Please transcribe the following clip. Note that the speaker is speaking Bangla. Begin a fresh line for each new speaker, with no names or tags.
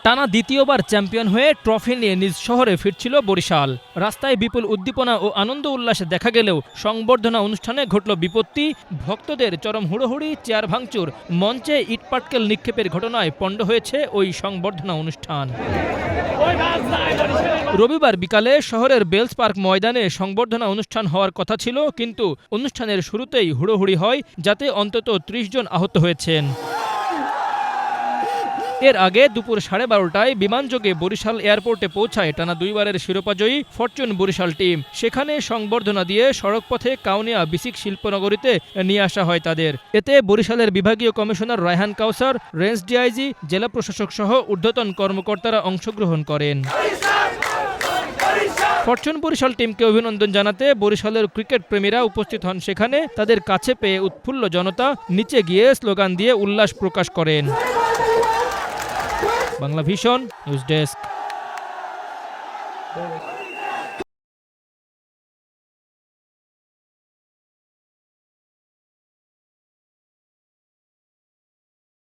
টানা দ্বিতীয়বার চ্যাম্পিয়ন হয়ে ট্রফি নিয়ে নিজ শহরে ফিরছিল বরিশাল। রাস্তায় বিপুল উদ্দীপনা ও আনন্দ উল্লাসে দেখা গেলেও সংবর্ধনা অনুষ্ঠানে ঘটল বিপত্তি। ভক্তদের চরম হুড়োহুড়ি, চেয়ার ভাঙচুর, মঞ্চে ইটপাটকেল নিক্ষেপের ঘটনায় পণ্ড হয়েছে ওই সংবর্ধনা অনুষ্ঠান। রবিবার বিকালে শহরের বেলস পার্ক ময়দানে সংবর্ধনা অনুষ্ঠান হওয়ার কথা ছিল, কিন্তু অনুষ্ঠানের শুরুতেই হুড়োহুড়ি হয়, যাতে অন্তত ৩০ জন আহত হয়েছেন। এর আগে দুপুর 12:30টায় বিমানযোগে বরিশাল এয়ারপোর্টে পৌঁছায় টানা দুইবারের শিরোপাজয়ী ফরচুন বরিশাল টিম। সেখানে সংবর্ধনা দিয়ে সড়কপথে কাউনিয়া বিসিক শিল্পনগরীতে নিয়ে আসা হয় তাদের। এতে বরিশালের বিভাগীয় কমিশনার রায়হান কাউসার, রেঞ্জ ডিআইজি, জেলা প্রশাসক সহ ঊর্ধ্বতন কর্মকর্তারা অংশগ্রহণ করেন। ফরচুন বরিশাল টিমকে অভিনন্দন জানাতে বরিশালের ক্রিকেট প্রেমীরা উপস্থিত হন সেখানে। তাদের কাছে পেয়ে উৎফুল্ল জনতা নিচে গিয়ে স্লোগান দিয়ে উল্লাস প্রকাশ করেন। Bangla vision news desk.